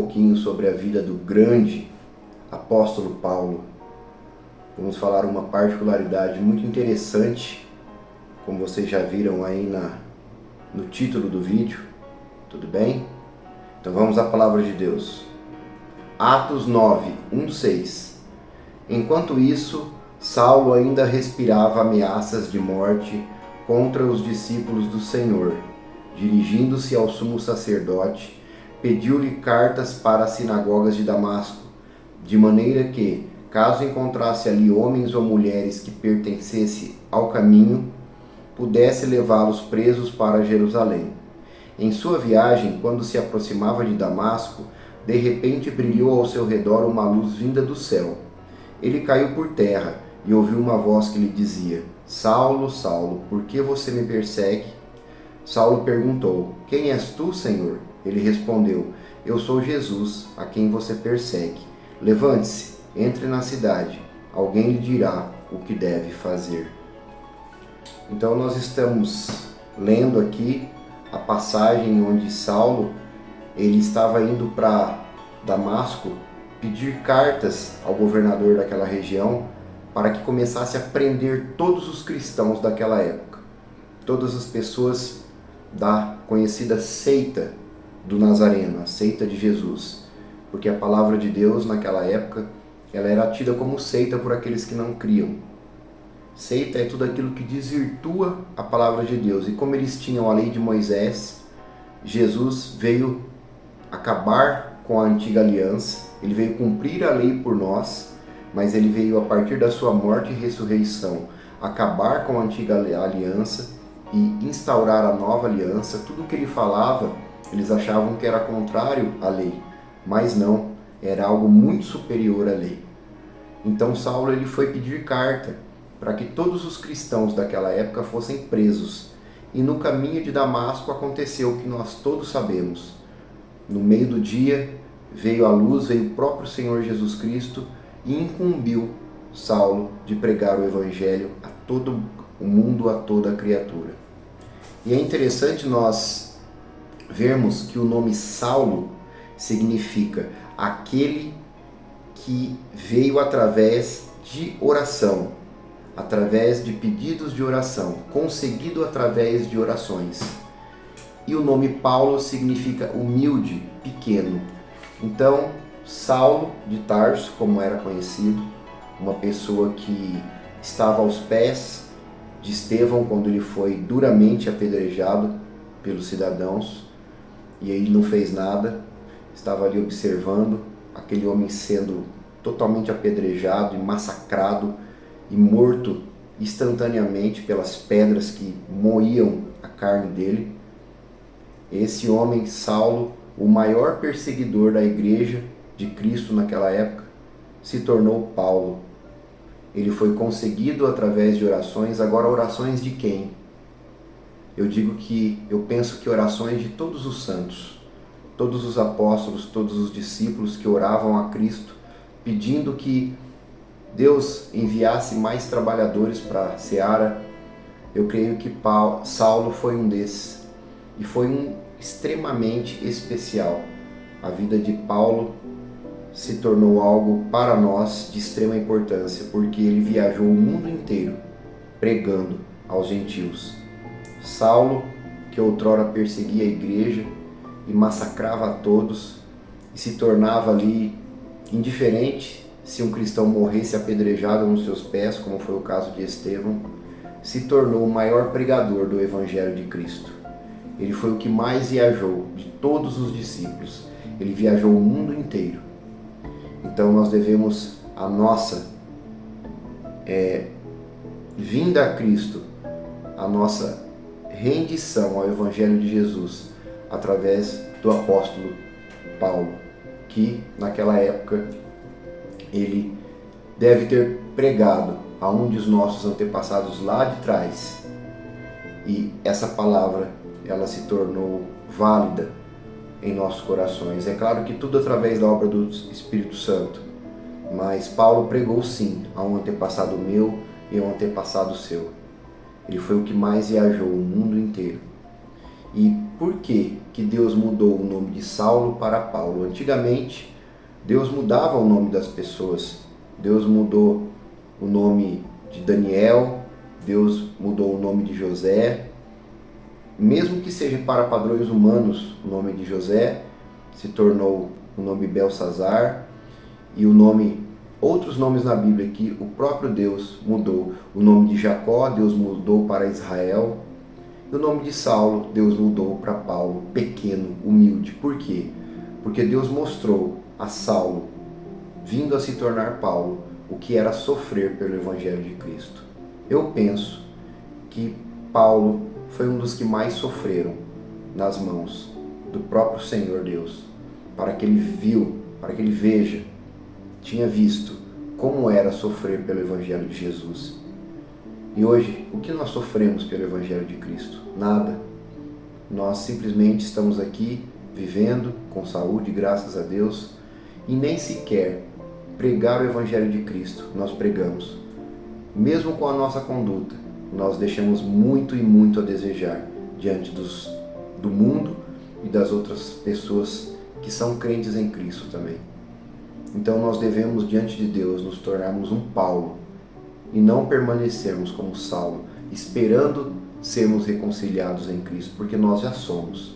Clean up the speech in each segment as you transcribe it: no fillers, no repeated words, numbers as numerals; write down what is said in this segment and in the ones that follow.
pouquinho sobre a vida do grande apóstolo Paulo. Vamos falar uma particularidade muito interessante, como vocês já viram aí no título do vídeo, tudo bem? Então vamos à palavra de Deus. Atos 9, 1-6. Enquanto isso, Saulo ainda respirava ameaças de morte contra os discípulos do Senhor. Dirigindo-se ao sumo sacerdote, pediu-lhe cartas para as sinagogas de Damasco, de maneira que, caso encontrasse ali homens ou mulheres que pertencessem ao caminho, pudesse levá-los presos para Jerusalém. Em sua viagem, quando se aproximava de Damasco, de repente brilhou ao seu redor uma luz vinda do céu. Ele caiu por terra e ouviu uma voz que lhe dizia: Saulo, Saulo, por que você me persegue? Saulo perguntou: Quem és tu, Senhor? Ele respondeu: Eu sou Jesus, a quem você persegue. Levante-se, entre na cidade, alguém lhe dirá o que deve fazer. Então nós estamos lendo aqui a passagem onde Saulo ele estava indo para Damasco pedir cartas ao governador daquela região para que começasse a prender todos os cristãos daquela época, todas as pessoas da conhecida seita do Nazareno, a seita de Jesus, porque a palavra de Deus naquela época ela era tida como seita por aqueles que não criam. Seita é tudo aquilo que desvirtua a palavra de Deus, e como eles tinham a lei de Moisés, Jesus veio acabar com a antiga aliança, ele veio cumprir a lei por nós, mas ele veio a partir da sua morte e ressurreição acabar com a antiga aliança e instaurar a nova aliança. Tudo que ele falava, eles achavam que era contrário à lei, mas não, era algo muito superior à lei. Então Saulo ele foi pedir carta para que todos os cristãos daquela época fossem presos. E no caminho de Damasco aconteceu o que nós todos sabemos. No meio do dia veio a luz, veio o próprio Senhor Jesus Cristo e incumbiu Saulo de pregar o Evangelho a todo o mundo, a toda a criatura. E é interessante nós vermos que o nome Saulo significa aquele que veio através de oração, através de pedidos de oração, conseguido através de orações. E o nome Paulo significa humilde, pequeno. Então, Saulo de Tarso, como era conhecido, uma pessoa que estava aos pés de Estevão quando ele foi duramente apedrejado pelos cidadãos, e ele não fez nada, estava ali observando aquele homem sendo totalmente apedrejado e massacrado e morto instantaneamente pelas pedras que moíam a carne dele. Esse homem, Saulo, o maior perseguidor da igreja de Cristo naquela época, se tornou Paulo. Ele foi conseguido através de orações. Agora, orações de quem? Eu penso que orações de todos os santos, todos os apóstolos, todos os discípulos que oravam a Cristo, pedindo que Deus enviasse mais trabalhadores para a seara. Eu creio que Saulo foi um desses, e foi um extremamente especial. A vida de Paulo se tornou algo para nós de extrema importância, porque ele viajou o mundo inteiro pregando aos gentios. Saulo, que outrora perseguia a igreja e massacrava a todos, e se tornava ali indiferente se um cristão morresse apedrejado nos seus pés, como foi o caso de Estevão, se tornou o maior pregador do Evangelho de Cristo. Ele foi o que mais viajou de todos os discípulos. Ele viajou o mundo inteiro. Então nós devemos a nossa vinda a Cristo, a nossa rendição ao Evangelho de Jesus, através do apóstolo Paulo, que naquela época ele deve ter pregado a um dos nossos antepassados lá de trás. E essa palavra, ela se tornou válida em nossos corações. É claro que tudo através da obra do Espírito Santo. Mas Paulo pregou sim a um antepassado meu e a um antepassado seu. Ele foi o que mais viajou o mundo inteiro. E por que que Deus mudou o nome de Saulo para Paulo? Antigamente, Deus mudava o nome das pessoas. Deus mudou o nome de Daniel, Deus mudou o nome de José. Mesmo que seja para padrões humanos, o nome de José se tornou o nome Belsazar, e outros nomes na Bíblia que o próprio Deus mudou. O nome de Jacó, Deus mudou para Israel. E o nome de Saulo, Deus mudou para Paulo, pequeno, humilde. Por quê? Porque Deus mostrou a Saulo, vindo a se tornar Paulo, o que era sofrer pelo Evangelho de Cristo. Eu penso que Paulo foi um dos que mais sofreram nas mãos do próprio Senhor Deus, para que ele veja, tinha visto como era sofrer pelo Evangelho de Jesus. E hoje, o que nós sofremos pelo Evangelho de Cristo? Nada. Nós simplesmente estamos aqui vivendo com saúde, graças a Deus, e nem sequer pregar o Evangelho de Cristo nós pregamos. Mesmo com a nossa conduta, nós deixamos muito e muito a desejar diante do mundo e das outras pessoas que são crentes em Cristo também. Então nós devemos, diante de Deus, nos tornarmos um Paulo e não permanecermos como Saulo, esperando sermos reconciliados em Cristo, porque nós já somos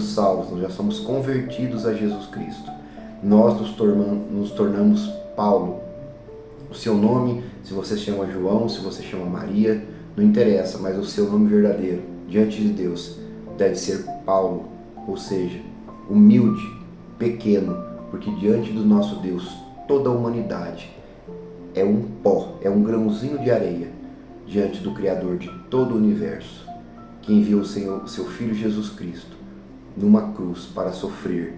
salvos, nós já somos convertidos a Jesus Cristo. Nós nos tornamos Paulo. O seu nome, se você chama João, se você chama Maria, não interessa, mas o seu nome verdadeiro, diante de Deus, deve ser Paulo, ou seja, humilde, pequeno, porque diante do nosso Deus, toda a humanidade é um pó, é um grãozinho de areia, diante do Criador de todo o universo, que enviou o seu Filho Jesus Cristo numa cruz para sofrer,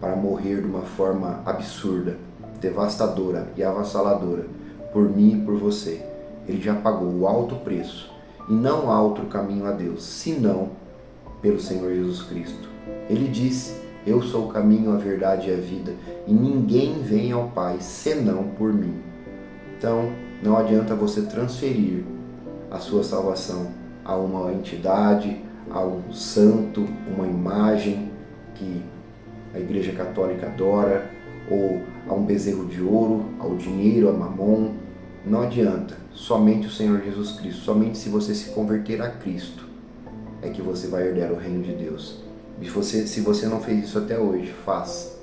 para morrer de uma forma absurda, devastadora e avassaladora, por mim e por você. Ele já pagou o alto preço, e não há outro caminho a Deus, senão pelo Senhor Jesus Cristo. Ele disse: eu sou o caminho, a verdade e a vida, e ninguém vem ao Pai senão por mim. Então, não adianta você transferir a sua salvação a uma entidade, a um santo, uma imagem que a Igreja Católica adora, ou a um bezerro de ouro, ao dinheiro, a mamon. Não adianta. Somente o Senhor Jesus Cristo, somente se você se converter a Cristo, é que você vai herdar o reino de Deus. E se você não fez isso até hoje, faça.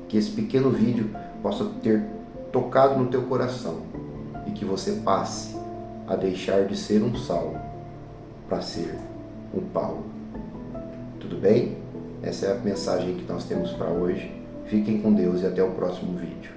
Que esse pequeno vídeo possa ter tocado no teu coração e que você passe a deixar de ser um Saulo para ser um Paulo. Tudo bem? Essa é a mensagem que nós temos para hoje. Fiquem com Deus e até o próximo vídeo.